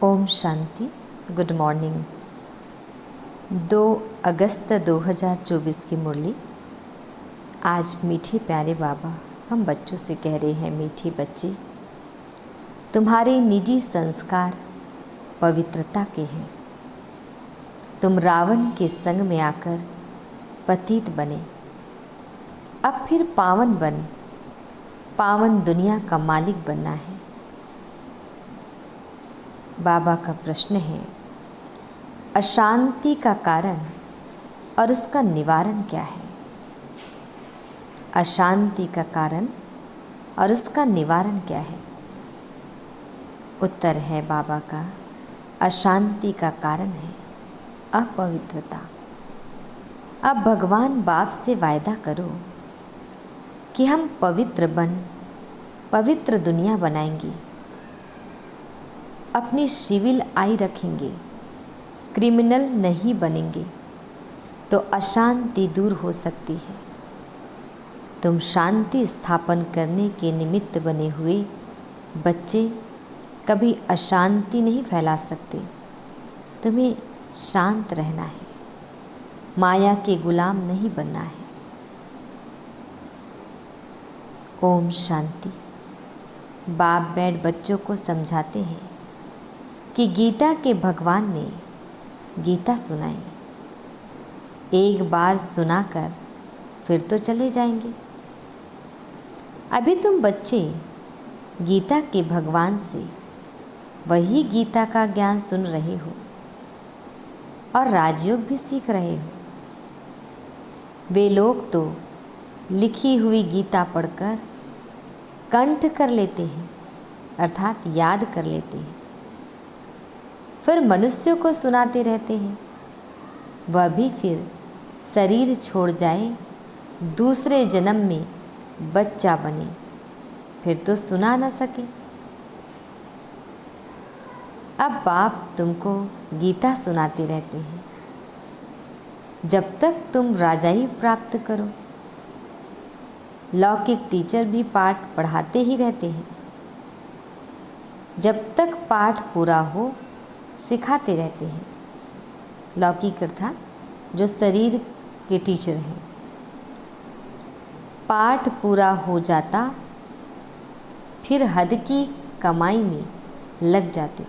Om Shanti. Good morning. 2 अगस्त 2024 की मुरली। आज मीठे प्यारे बाबा हम बच्चों से कह रहे हैं, मीठे बच्चे, तुम्हारे निजी संस्कार पवित्रता के हैं। तुम रावण के संग में आकर पतित बने, अब फिर पावन बन पावन दुनिया का मालिक बनना है। बाबा का प्रश्न है, अशांति का कारण और उसका निवारण क्या है? अशांति का कारण और उसका निवारण क्या है? उत्तर है बाबा का, अशांति का कारण है अपवित्रता। अब भगवान बाप से वायदा करो कि हम पवित्र बन पवित्र दुनिया बनाएंगे, अपनी सिविल आई रखेंगे, क्रिमिनल नहीं बनेंगे, तो अशांति दूर हो सकती है। तुम शांति स्थापन करने के निमित्त बने हुए बच्चे कभी अशांति नहीं फैला सकते। तुम्हें शांत रहना है, माया के गुलाम नहीं बनना है। ओम शांति। बाप बैठ बच्चों को समझाते हैं कि गीता के भगवान ने गीता सुनाई। एक बार सुनाकर फिर तो चले जाएंगे। अभी तुम बच्चे गीता के भगवान से वही गीता का ज्ञान सुन रहे हो और राजयोग भी सीख रहे हो। वे लोग तो लिखी हुई गीता पढ़कर कंठ कर लेते हैं, अर्थात याद कर लेते हैं, फिर मनुष्यों को सुनाते रहते हैं। वह भी फिर शरीर छोड़ जाए, दूसरे जन्म में बच्चा बने, फिर तो सुना न सके। अब बाप तुमको गीता सुनाते रहते हैं जब तक तुम राजाई प्राप्त करो। लौकिक टीचर भी पाठ पढ़ाते ही रहते हैं, जब तक पाठ पूरा हो सिखाते रहते हैं। लौकिक अर्थात जो शरीर के टीचर हैं। पाठ पूरा हो जाता फिर हद की कमाई में लग जाते।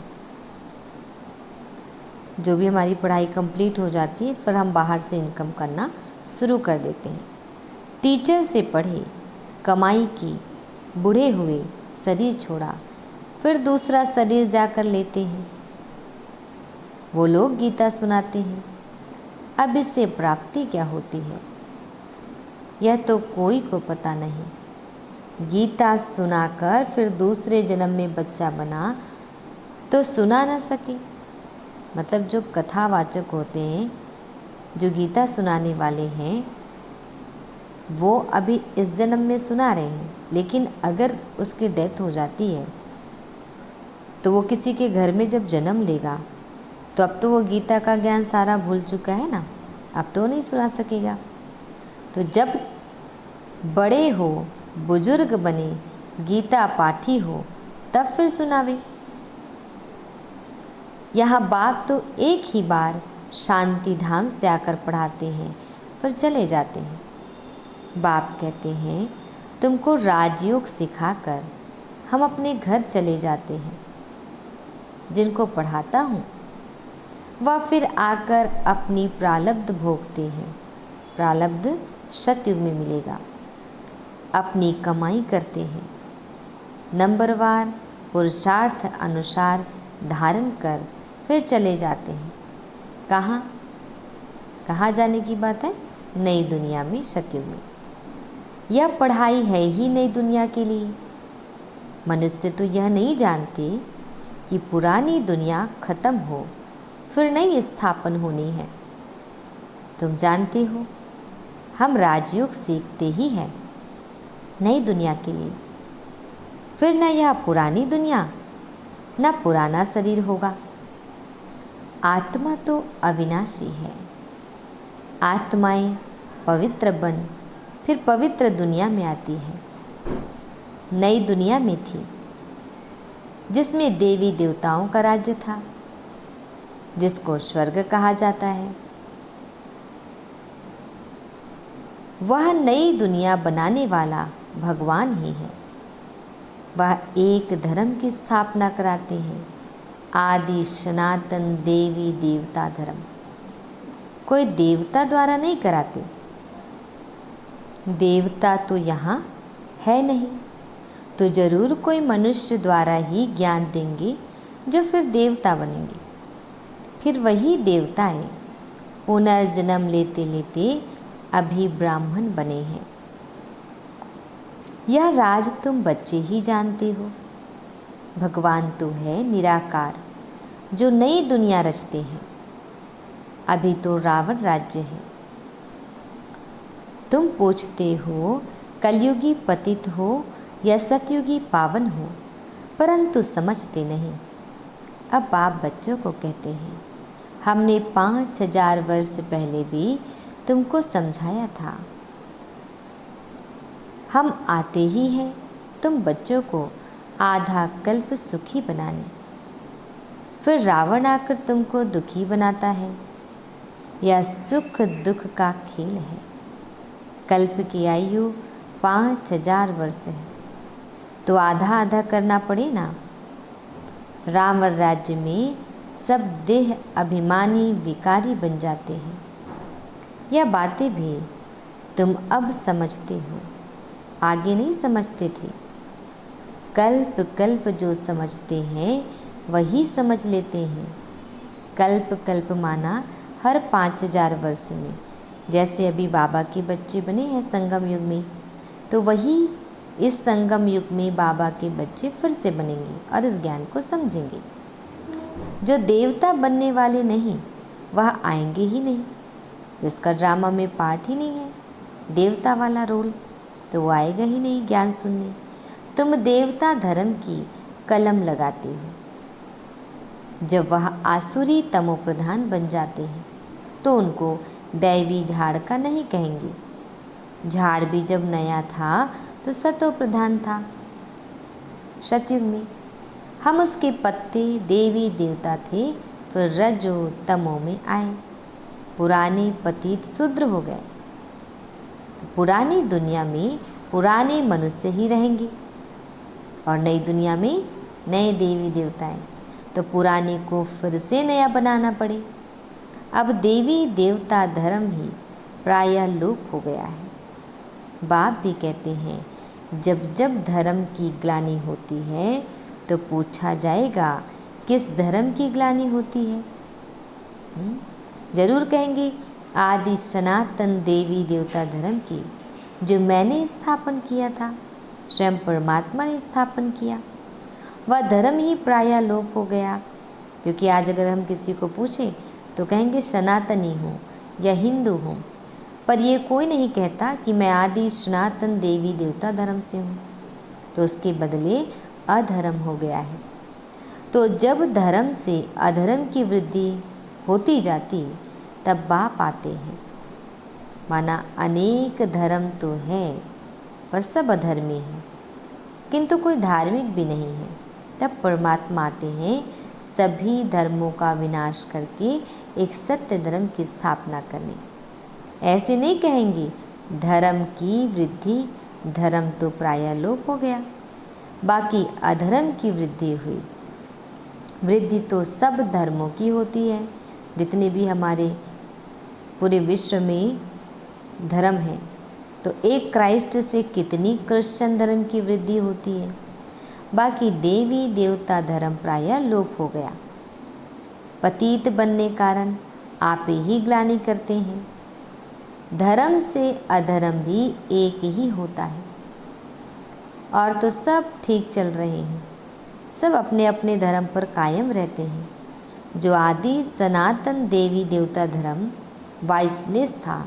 जो भी हमारी पढ़ाई कंप्लीट हो जाती है, फिर हम बाहर से इनकम करना शुरू कर देते हैं। टीचर से पढ़े, कमाई की, बूढ़े हुए, शरीर छोड़ा, फिर दूसरा शरीर जाकर लेते हैं। वो लोग गीता सुनाते हैं। अब इससे प्राप्ति क्या होती है, यह तो कोई को पता नहीं। गीता सुनाकर फिर दूसरे जन्म में बच्चा बना तो सुना ना सके। मतलब जो कथावाचक होते हैं, जो गीता सुनाने वाले हैं, वो अभी इस जन्म में सुना रहे हैं, लेकिन अगर उसकी डेथ हो जाती है तो वो किसी के घर में जब जन्म लेगा तो अब तो वो गीता का ज्ञान सारा भूल चुका है ना, अब तो नहीं सुना सकेगा। तो जब बड़े हो, बुजुर्ग बने, गीता पाठी हो, तब फिर सुनावे। यहाँ बाप तो एक ही बार शांति धाम से आकर पढ़ाते हैं, फिर चले जाते हैं। बाप कहते हैं, तुमको राजयोग सिखाकर हम अपने घर चले जाते हैं। जिनको पढ़ाता हूँ वह फिर आकर अपनी प्रारब्ध भोगते हैं। प्रारब्ध सतयुग में मिलेगा। अपनी कमाई करते हैं, नंबरवार पुरुषार्थ अनुसार धारण कर फिर चले जाते हैं। कहाँ कहाँ जाने की बात है? नई दुनिया में, सतयुग में। यह पढ़ाई है ही नई दुनिया के लिए। मनुष्य तो यह नहीं जानते कि पुरानी दुनिया खत्म हो फिर नई स्थापन होनी है। तुम जानते हो, हम राजयोग सीखते ही हैं नई दुनिया के लिए। फिर न यह पुरानी दुनिया, न पुराना शरीर होगा। आत्मा तो अविनाशी है। आत्माएं पवित्र बन फिर पवित्र दुनिया में आती है। नई दुनिया में थी, जिसमें देवी देवताओं का राज्य था, जिसको स्वर्ग कहा जाता है। वह नई दुनिया बनाने वाला भगवान ही है। वह एक धर्म की स्थापना कराते हैं, आदि सनातन देवी देवता धर्म। कोई देवता द्वारा नहीं कराते। देवता तो यहाँ है नहीं, तो जरूर कोई मनुष्य द्वारा ही ज्ञान देंगे जो फिर देवता बनेंगे। फिर वही देवताएं पुनर्जन्म लेते लेते अभी ब्राह्मण बने हैं। यह राज तुम बच्चे ही जानते हो। भगवान तो है निराकार, जो नई दुनिया रचते हैं। अभी तो रावण राज्य है। तुम पूछते हो कलयुगी पतित हो या सतयुगी पावन हो, परंतु समझते नहीं। अब बाप बच्चों को कहते हैं, हमने 5000 वर्ष पहले भी तुमको समझाया था। हम आते ही हैं तुम बच्चों को आधा कल्प सुखी बनाने, फिर रावण आकर तुमको दुखी बनाता है। यह सुख दुख का खेल है। कल्प की आयु 5000 वर्ष है, तो आधा आधा करना पड़े ना। रावण राज्य में सब देह अभिमानी विकारी बन जाते हैं। यह बातें भी तुम अब समझते हो, आगे नहीं समझते थे। कल्प कल्प जो समझते हैं वही समझ लेते हैं। कल्प कल्प माना हर 5000 वर्ष में। जैसे अभी बाबा के बच्चे बने हैं संगम युग में, तो वही इस संगम युग में बाबा के बच्चे फिर से बनेंगे और इस ज्ञान को समझेंगे। जो देवता बनने वाले नहीं वह आएंगे ही नहीं। जिसका ड्रामा में पार्ट ही नहीं है देवता वाला रोल, तो वो आएगा ही नहीं ज्ञान सुनने। तुम देवता धर्म की कलम लगाते हो। जब वह आसुरी तमो प्रधान बन जाते हैं तो उनको दैवी झाड़ का नहीं कहेंगे। झाड़ भी जब नया था तो सतो प्रधान था। सतयुग में हम उसके पत्ते देवी देवता थे, फिर रजो तमो में आए, पुराने पतित शूद्र हो गए। तो पुरानी दुनिया में पुराने मनुष्य ही रहेंगे और नई दुनिया में नए देवी देवताएं। तो पुराने को फिर से नया बनाना पड़े। अब देवी देवता धर्म ही प्रायः लोप हो गया है। बाप भी कहते हैं, जब जब धर्म की ग्लानि होती है तो पूछा जाएगा किस धर्म की ग्लानि होती है। जरूर कहेंगे आदि सनातन देवी देवता धर्म की, जो मैंने स्थापन किया था, स्वयं परमात्मा ने स्थापन किया। वह धर्म ही प्रायः लोप हो गया। क्योंकि आज अगर हम किसी को पूछें तो कहेंगे सनातनी हूँ या हिंदू हूँ, पर ये कोई नहीं कहता कि मैं आदि सनातन देवी देवता धर्म से हूँ। तो उसके बदले अधर्म हो गया है। तो जब धर्म से अधर्म की वृद्धि होती जाती तब बाप आते हैं। माना अनेक धर्म तो है पर सब अधर्मी है, किंतु कोई धार्मिक भी नहीं है। तब परमात्मा आते हैं सभी धर्मों का विनाश करके एक सत्य धर्म की स्थापना करने। ऐसे नहीं कहेंगे धर्म की वृद्धि, धर्म तो प्रायः लोप हो गया, बाकी अधर्म की वृद्धि हुई। वृद्धि तो सब धर्मों की होती है। जितने भी हमारे पूरे विश्व में धर्म हैं, तो एक क्राइस्ट से कितनी क्रिश्चियन धर्म की वृद्धि होती है। बाकी देवी देवता धर्म प्रायः लोप हो गया। पतित बनने कारण आप ही ग्लानि करते हैं। धर्म से अधर्म भी एक ही होता है और तो सब ठीक चल रहे हैं। सब अपने अपने धर्म पर कायम रहते हैं। जो आदि सनातन देवी देवता धर्म वाइसलेस था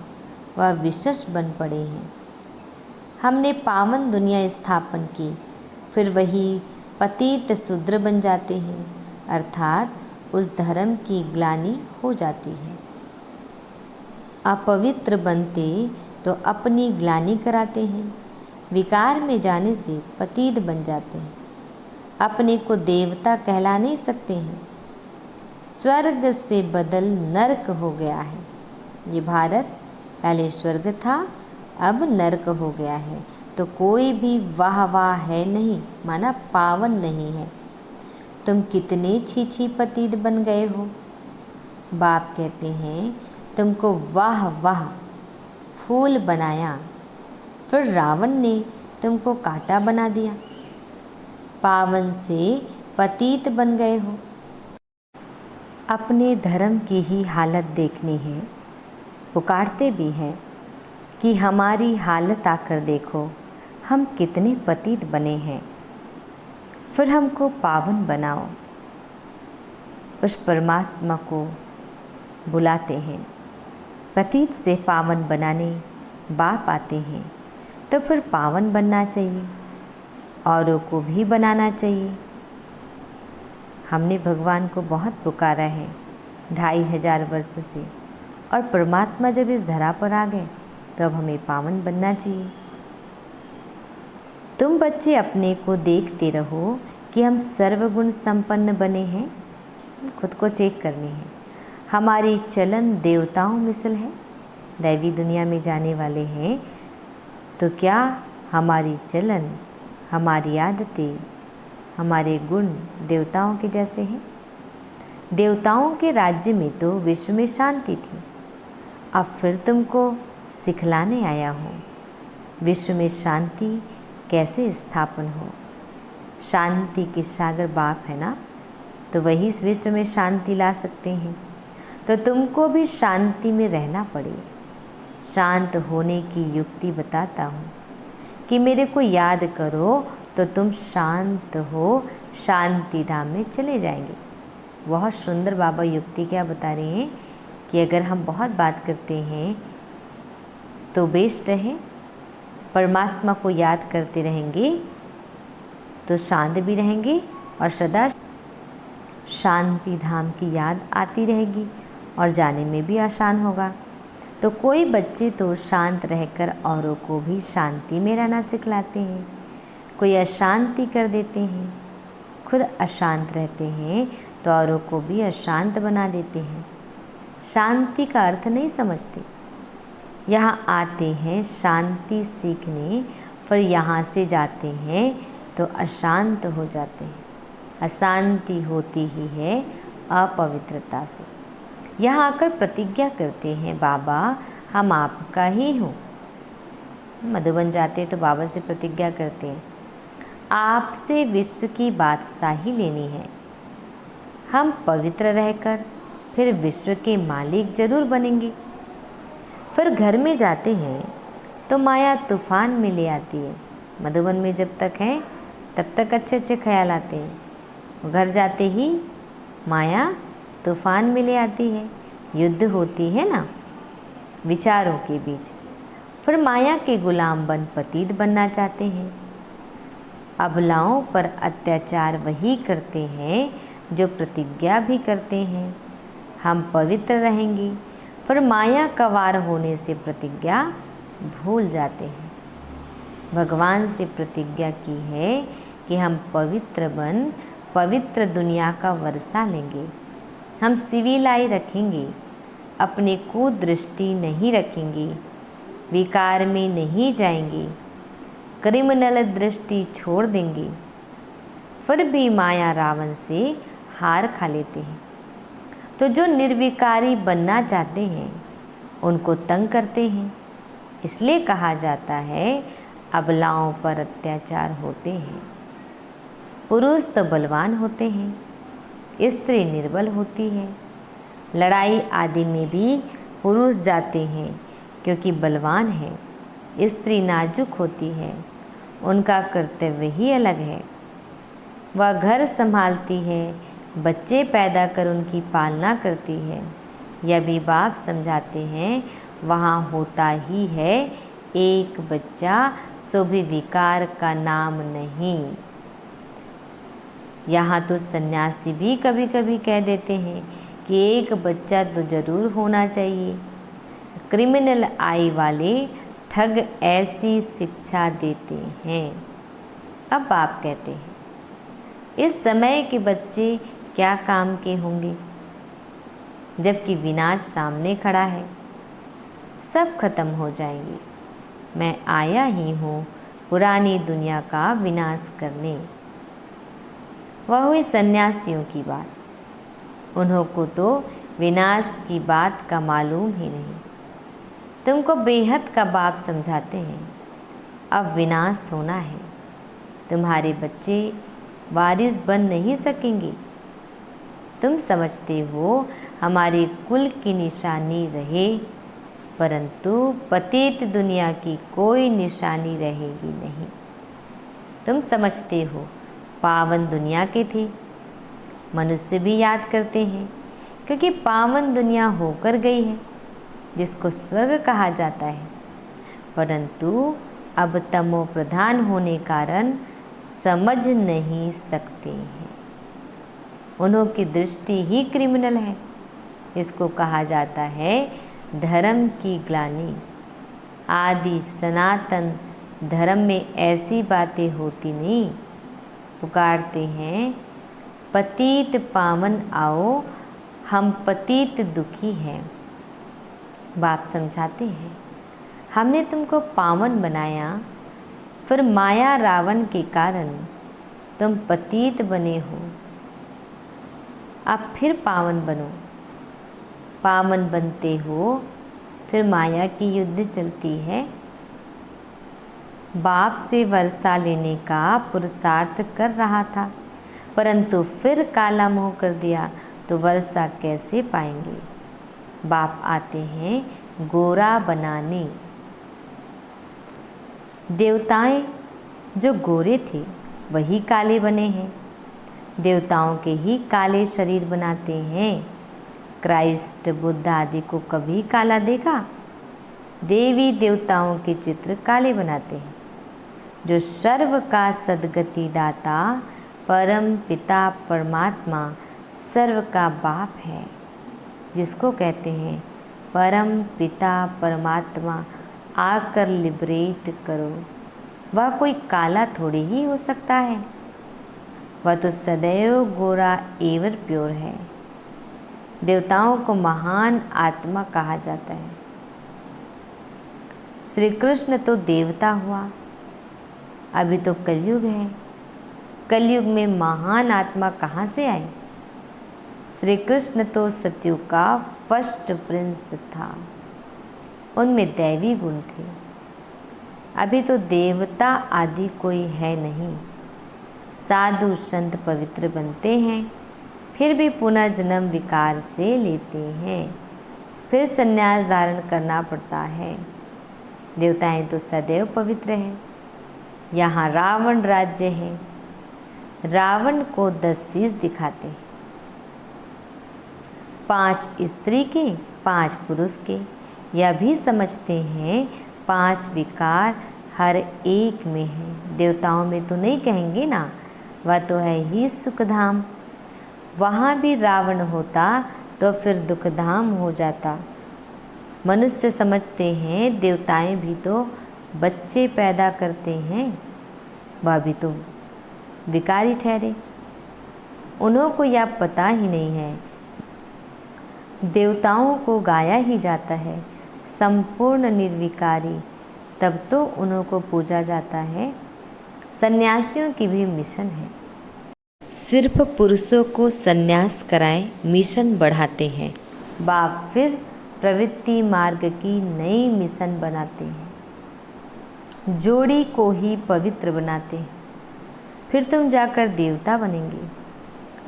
वह विशेष बन पड़े हैं। हमने पावन दुनिया स्थापन की, फिर वही पतित शूद्र बन जाते हैं, अर्थात उस धर्म की ग्लानि हो जाती है। अपवित्र बनते तो अपनी ग्लानि कराते हैं। विकार में जाने से पतित बन जाते हैं। अपने को देवता कहला नहीं सकते हैं। स्वर्ग से बदल नर्क हो गया है। ये भारत पहले स्वर्ग था, अब नर्क हो गया है। तो कोई भी वाह वाह है नहीं, माना पावन नहीं है। तुम कितने छी पतित बन गए हो। बाप कहते हैं तुमको वाह वाह फूल बनाया, फिर रावण ने तुमको कांटा बना दिया। पावन से पतित बन गए हो। अपने धर्म की ही हालत देखनी है। पुकारते भी हैं कि हमारी हालत आकर देखो, हम कितने पतित बने हैं, फिर हमको पावन बनाओ। उस परमात्मा को बुलाते हैं। पतित से पावन बनाने बाप आते हैं, तो फिर पावन बनना चाहिए, औरों को भी बनाना चाहिए। हमने भगवान को बहुत पुकारा है 2500 वर्ष से, और परमात्मा जब इस धरा पर आ गए तो अब हमें पावन बनना चाहिए। तुम बच्चे अपने को देखते रहो कि हम सर्वगुण संपन्न बने हैं। खुद को चेक करनी है। हमारी चलन देवताओं मिसल है। दैवी दुनिया में जाने वाले हैं तो क्या हमारी चलन, हमारी आदतें, हमारे गुण देवताओं के जैसे हैं? देवताओं के राज्य में तो विश्व में शांति थी। अब फिर तुमको सिखलाने आया हूँ विश्व में शांति कैसे स्थापन हो। शांति के सागर बाप है ना, तो वही इस विश्व में शांति ला सकते हैं। तो तुमको भी शांति में रहना पड़े। शांत होने की युक्ति बताता हूँ कि मेरे को याद करो तो तुम शांत हो, शांति धाम में चले जाएंगे। बहुत सुंदर बाबा युक्ति क्या बता रहे हैं कि अगर हम बहुत बात करते हैं तो बेस्ट है, परमात्मा को याद करते रहेंगे तो शांत भी रहेंगे और सदा शांति धाम की याद आती रहेगी और जाने में भी आसान होगा। तो कोई बच्चे तो शांत रहकर औरों को भी शांति में रहना सिखलाते हैं, कोई अशांति कर देते हैं। खुद अशांत रहते हैं तो औरों को भी अशांत बना देते हैं। शांति का अर्थ नहीं समझते। यहाँ आते हैं शांति सीखने, पर यहाँ से जाते हैं तो अशांत हो जाते हैं। अशांति होती ही है अपवित्रता से। यहाँ आकर प्रतिज्ञा करते हैं बाबा हम आपका ही हूँ। मधुबन जाते हैं तो बाबा से प्रतिज्ञा करते हैं आपसे विश्व की बादशाही लेनी है। हम पवित्र रहकर फिर विश्व के मालिक जरूर बनेंगे। फिर घर में जाते हैं तो माया तूफान में ले आती है। मधुबन में जब तक हैं तब तक अच्छे अच्छे ख्याल आते हैं। घर जाते ही माया तूफान में ले आती है। युद्ध होती है ना विचारों के बीच। फिर माया के गुलाम बन पतित बनना चाहते हैं। अबलाओं पर अत्याचार वही करते हैं जो प्रतिज्ञा भी करते हैं हम पवित्र रहेंगे। फिर माया का वार होने से प्रतिज्ञा भूल जाते हैं। भगवान से प्रतिज्ञा की है कि हम पवित्र बन पवित्र दुनिया का वर्षा लेंगे। हम सिविलाई रखेंगे, अपने को दृष्टि नहीं रखेंगे, विकार में नहीं जाएंगे, क्रिमिनल दृष्टि छोड़ देंगे। फिर भी माया रावण से हार खा लेते हैं। तो जो निर्विकारी बनना चाहते हैं उनको तंग करते हैं। इसलिए कहा जाता है अबलाओं पर अत्याचार होते हैं। पुरुष तो बलवान होते हैं, स्त्री निर्बल होती है। लड़ाई आदि में भी पुरुष जाते हैं क्योंकि बलवान है। स्त्री नाजुक होती है, उनका कर्तव्य ही अलग है। वह घर संभालती है, बच्चे पैदा कर उनकी पालना करती है। यह भी बाप समझाते हैं वहाँ होता ही है एक बच्चा, सो भी विकार का नाम नहीं। यहाँ तो सन्यासी भी कभी कभी कह देते हैं कि एक बच्चा तो ज़रूर होना चाहिए। क्रिमिनल आई वाले ठग ऐसी शिक्षा देते हैं। अब बाप कहते हैं इस समय के बच्चे क्या काम के होंगे, जबकि विनाश सामने खड़ा है। सब खत्म हो जाएंगे। मैं आया ही हूँ पुरानी दुनिया का विनाश करने। वह हुई सन्यासियों की बात। उन्हों को तो विनाश की बात का मालूम ही नहीं। तुमको बेहद का बाप समझाते हैं, अब विनाश होना है। तुम्हारे बच्चे वारिस बन नहीं सकेंगे। तुम समझते हो हमारे कुल की निशानी रहे, परंतु पतित दुनिया की कोई निशानी रहेगी नहीं। तुम समझते हो पावन दुनिया के थे। मनुष्य भी याद करते हैं, क्योंकि पावन दुनिया होकर गई है, जिसको स्वर्ग कहा जाता है। परंतु अब तमो प्रधान होने कारण समझ नहीं सकते हैं। उन्हों की दृष्टि ही क्रिमिनल है। इसको कहा जाता है धर्म की ग्लानि। आदि सनातन धर्म में ऐसी बातें होती नहीं। पुकारते हैं पतित पावन आओ, हम पतित दुखी हैं। बाप समझाते हैं हमने तुमको पावन बनाया, फिर माया रावण के कारण तुम पतित बने हो। अब फिर पावन बनो। पावन बनते हो, फिर माया की युद्ध चलती है। बाप से वर्षा लेने का पुरुषार्थ कर रहा था, परंतु फिर काला मोह कर दिया तो वर्षा कैसे पाएंगे। बाप आते हैं गोरा बनाने। देवताएं जो गोरे थे वही काले बने हैं। देवताओं के ही काले शरीर बनाते हैं। क्राइस्ट बुद्ध आदि को कभी काला देखा? देवी देवताओं के चित्र काले बनाते हैं। जो सर्व का सद्गति दाता परम पिता परमात्मा सर्व का बाप है, जिसको कहते हैं परम पिता परमात्मा आकर लिबरेट करो, वह कोई काला थोड़ी ही हो सकता है। वह तो सदैव गोरा एवर प्योर है। देवताओं को महान आत्मा कहा जाता है। श्री कृष्ण तो देवता हुआ। अभी तो कलयुग है। कलयुग में महान आत्मा कहाँ से आए? श्री कृष्ण तो सतयुग का फर्स्ट प्रिंस था। उनमें दैवी गुण थे। अभी तो देवता आदि कोई है नहीं। साधु संत पवित्र बनते हैं, फिर भी पुनर्जन्म विकार से लेते हैं, फिर संन्यास धारण करना पड़ता है। देवताएं तो सदैव पवित्र हैं। यहाँ रावण राज्य है। रावण को 10 शीश दिखाते हैं, 5 स्त्री के 5 पुरुष के। यह भी समझते हैं 5 विकार हर एक में है। देवताओं में तो नहीं कहेंगे ना, वह तो है ही सुखधाम। वहाँ भी रावण होता तो फिर दुखधाम हो जाता। मनुष्य समझते हैं देवताएं भी तो बच्चे पैदा करते हैं, वह भी तो विकारी ठहरे। उन्हों को यह पता ही नहीं है देवताओं को गाया ही जाता है संपूर्ण निर्विकारी, तब तो उन्हों को पूजा जाता है। सन्यासियों की भी मिशन है। सिर्फ पुरुषों को सन्यास कराएं, मिशन बढ़ाते हैं। बाप फिर प्रवृत्ति मार्ग की नई मिशन बनाते हैं। जोड़ी को ही पवित्र बनाते हैं। फिर तुम जाकर देवता बनेंगे।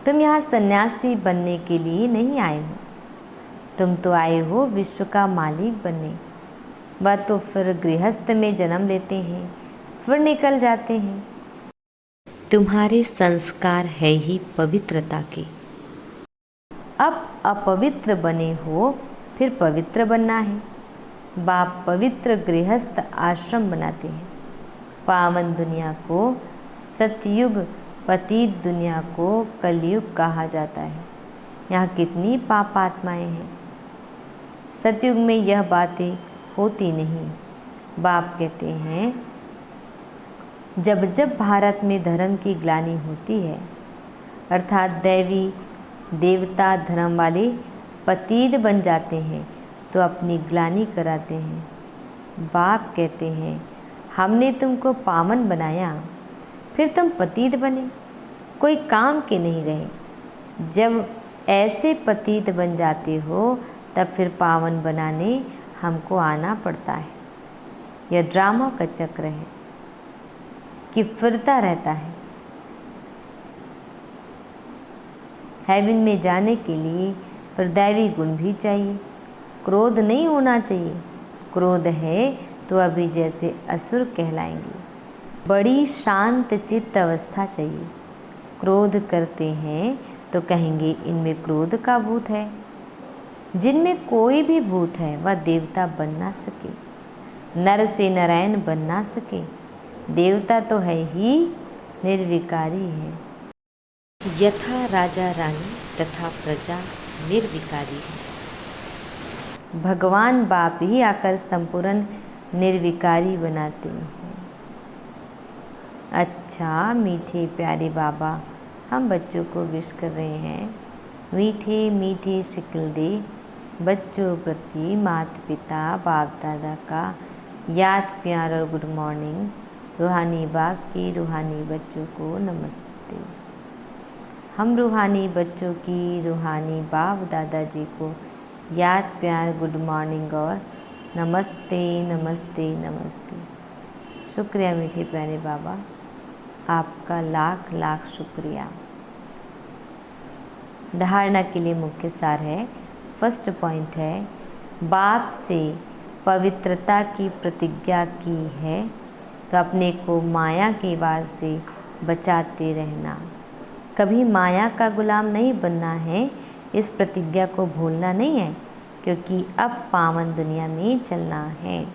तुम यहाँ सन्यासी बनने के लिए नहीं आए हो। तुम तो आए हो विश्व का मालिक बनने। वह तो फिर गृहस्थ में जन्म लेते हैं, फिर निकल जाते हैं। तुम्हारे संस्कार है ही पवित्रता के। अब अपवित्र बने हो, फिर पवित्र बनना है। बाप पवित्र गृहस्थ आश्रम बनाते हैं। पावन दुनिया को सतयुग, पतित दुनिया को कलयुग कहा जाता है। यहाँ कितनी पाप आत्माएं हैं। सतयुग में यह बातें होती नहीं। बाप कहते हैं जब जब भारत में धर्म की ग्लानि होती है, अर्थात दैवी देवता धर्म वाले पतित बन जाते हैं तो अपनी ग्लानि कराते हैं। बाप कहते हैं हमने तुमको पावन बनाया, फिर तुम पतित बने, कोई काम के नहीं रहे। जब ऐसे पतित बन जाते हो तब फिर पावन बनाने हमको आना पड़ता है। यह ड्रामा का चक्र है कि फिरता रहता है। हेवन में जाने के लिए फिर दैवी गुण भी चाहिए। क्रोध नहीं होना चाहिए। क्रोध है तो अभी जैसे असुर कहलाएंगे। बड़ी शांत चित्त अवस्था चाहिए। क्रोध करते हैं तो कहेंगे इनमें क्रोध का भूत है। जिनमें कोई भी भूत है वह देवता बन ना सके, नर से नारायण बन ना सके। देवता तो है ही निर्विकारी है। यथा राजा रानी तथा प्रजा निर्विकारी है। भगवान बाप ही आकर संपूर्ण निर्विकारी बनाते हैं। अच्छा मीठे प्यारे बाबा हम बच्चों को विश कर रहे हैं। मीठे मीठे शिकल दे बच्चों प्रति माता पिता बाप दादा का याद प्यार और गुड मॉर्निंग। रूहानी बाप की रूहानी बच्चों को नमस्ते। हम रूहानी बच्चों की रूहानी बाप दादाजी को याद प्यार गुड मॉर्निंग और नमस्ते नमस्ते नमस्ते। शुक्रिया मीठे प्यारे बाबा, आपका लाख लाख शुक्रिया। धारणा के लिए मुख्य सार है। फर्स्ट पॉइंट है, बाप से पवित्रता की प्रतिज्ञा की है तो अपने को माया के वार से बचाते रहना। कभी माया का गुलाम नहीं बनना है, इस प्रतिज्ञा को भूलना नहीं है, क्योंकि अब पावन दुनिया में चलना है।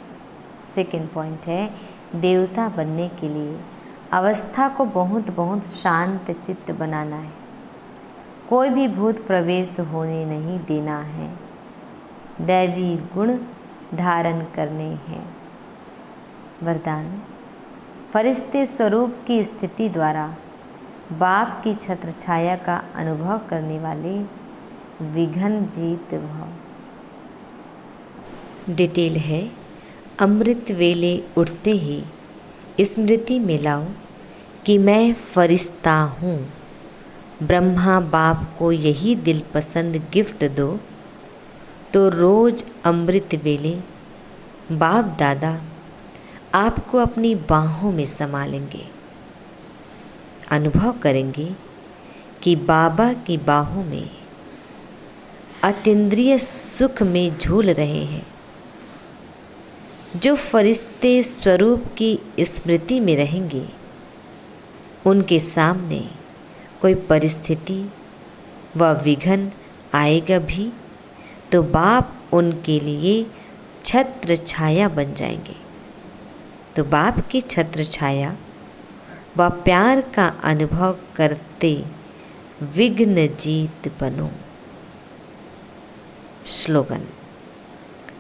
सेकंड पॉइंट है, देवता बनने के लिए अवस्था को बहुत बहुत शांत चित्त बनाना है। कोई भी भूत प्रवेश होने नहीं देना है। दैवी गुण धारण करने हैं। वरदान, फरिश्ते स्वरूप की स्थिति द्वारा बाप की छत्र छाया का अनुभव करने वाले विघ्न जीत भव। डिटेल है, अमृत वेले उठते ही स्मृति में लाओ कि मैं फरिश्ता हूँ। ब्रह्मा बाप को यही दिल पसंद गिफ्ट दो तो रोज़ अमृत वेले बाप दादा आपको अपनी बाहों में समा लेंगे। अनुभव करेंगे कि बाबा की बाहों में अतीन्द्रिय सुख में झूल रहे हैं। जो फरिश्ते स्वरूप की स्मृति में रहेंगे उनके सामने कोई परिस्थिति व विघ्न आएगा भी तो बाप उनके लिए छत्र छाया बन जाएंगे। तो बाप की छत्र छाया व प्यार का अनुभव करते विघ्न जीत बनो। स्लोगन,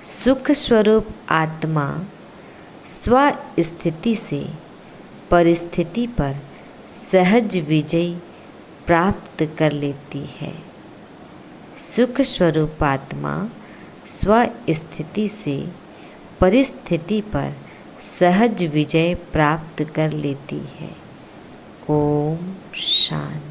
सुख स्वरूप आत्मा स्व स्थिति से परिस्थिति पर सहज विजय प्राप्त कर लेती है। सुख स्वरूप आत्मा स्व स्थिति से परिस्थिति पर सहज विजय प्राप्त कर लेती है। ओम शांति।